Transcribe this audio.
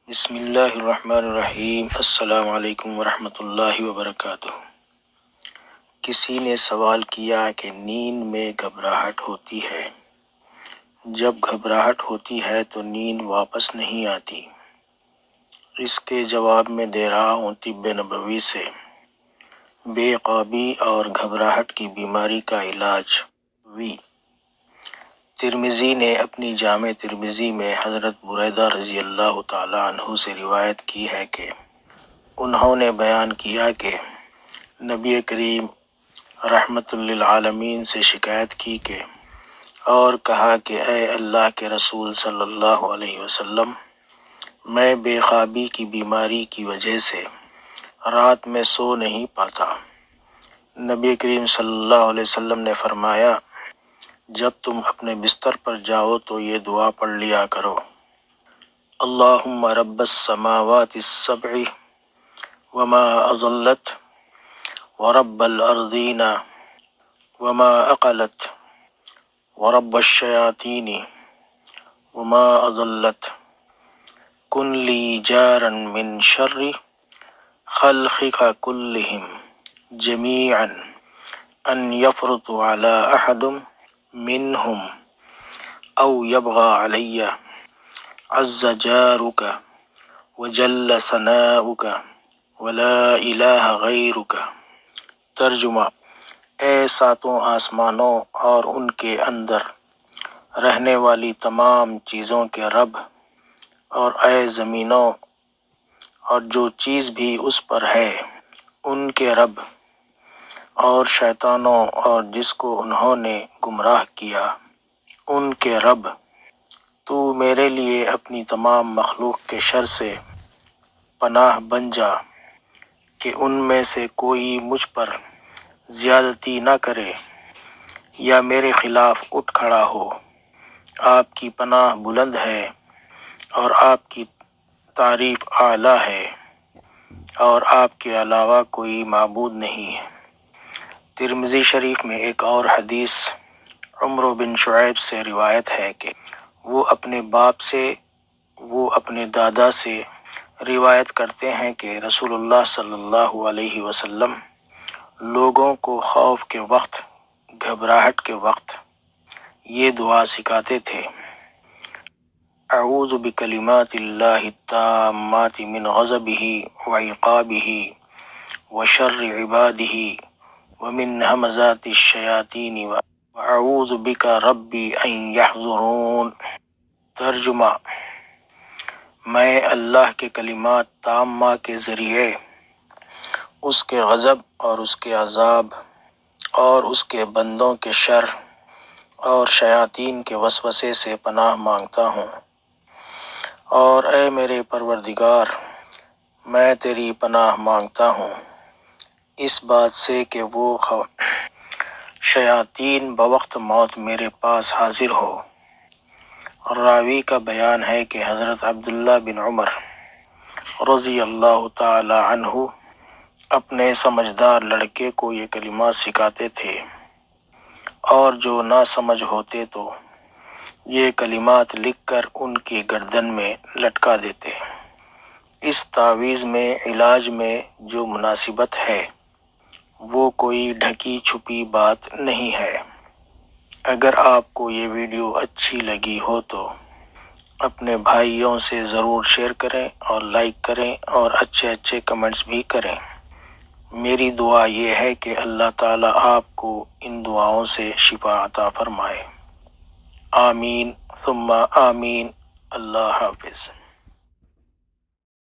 بسم اللہ الرحمن الرحیم۔ السلام علیکم ورحمۃ اللہ وبرکاتہ۔ کسی نے سوال کیا کہ نیند میں گھبراہٹ ہوتی ہے، جب گھبراہٹ ہوتی ہے تو نیند واپس نہیں آتی۔ اس کے جواب میں دے رہا ہوں طب نبوی سے بے قابی اور گھبراہٹ کی بیماری کا علاج۔ ترمذی نے اپنی جامع ترمذی میں حضرت بریدہ رضی اللہ تعالیٰ عنہ سے روایت کی ہے کہ انہوں نے بیان کیا کہ نبی کریم رحمت للعالمین سے شکایت کی کہ اور کہا کہ اے اللہ کے رسول صلی اللہ علیہ وسلم، میں بے خوابی کی بیماری کی وجہ سے رات میں سو نہیں پاتا۔ نبی کریم صلی اللہ علیہ وسلم نے فرمایا، جب تم اپنے بستر پر جاؤ تو یہ دعا پڑھ لیا کرو: اللہم رب السماوات السبع وما اضلت ورب الارضین وما اقلت ورب الشیاطین وما اضلت کن لی جارا من شر خلقک کلہم جمیعا ان یفرط علی احد منہم او یبغى علی عز جارک وجل ثناؤک ولا الہ غیرک۔ ترجمہ: اے ساتوں آسمانوں اور ان کے اندر رہنے والی تمام چیزوں کے رب، اور اے زمینوں اور جو چیز بھی اس پر ہے ان کے رب، اور شیطانوں اور جس کو انہوں نے گمراہ کیا ان کے رب، تو میرے لیے اپنی تمام مخلوق کے شر سے پناہ بن جا کہ ان میں سے کوئی مجھ پر زیادتی نہ کرے یا میرے خلاف اٹھ کھڑا ہو۔ آپ کی پناہ بلند ہے اور آپ کی تعریف اعلیٰ ہے، اور آپ کے علاوہ کوئی معبود نہیں ہے۔ ترمذی شریف میں ایک اور حدیث عمرو بن شعیب سے روایت ہے کہ وہ اپنے باپ سے، وہ اپنے دادا سے روایت کرتے ہیں کہ رسول اللہ صلی اللہ علیہ وسلم لوگوں کو خوف کے وقت، گھبراہٹ کے وقت یہ دعا سکھاتے تھے: اعوذ بکلمات اللہ التامات من غضبہ وعقابہ وشر عبادہ ومن ہمزات الشیاطین واعوذ بک ربی ان یحضرون۔ ترجمہ: میں اللہ کے کلمات تامہ کے ذریعے اس کے غضب اور اس کے عذاب اور اس کے بندوں کے شر اور شیاطین کے وسوسے سے پناہ مانگتا ہوں۔ اور اے میرے پروردگار، میں تیری پناہ مانگتا ہوں اس بات سے کہ وہ شیاطین بوقت موت میرے پاس حاضر ہو۔ راوی کا بیان ہے کہ حضرت عبداللہ بن عمر رضی اللہ تعالی عنہ اپنے سمجھدار لڑکے کو یہ کلمات سکھاتے تھے، اور جو نہ سمجھ ہوتے تو یہ کلمات لکھ کر ان کی گردن میں لٹکا دیتے۔ اس تعویذ میں علاج میں جو مناسبت ہے وہ کوئی ڈھکی چھپی بات نہیں ہے۔ اگر آپ کو یہ ویڈیو اچھی لگی ہو تو اپنے بھائیوں سے ضرور شیئر کریں اور لائک کریں اور اچھے کمنٹس بھی کریں۔ میری دعا یہ ہے کہ اللہ تعالیٰ آپ کو ان دعاؤں سے شفا عطا فرمائے۔ آمین ثم آمین۔ اللہ حافظ۔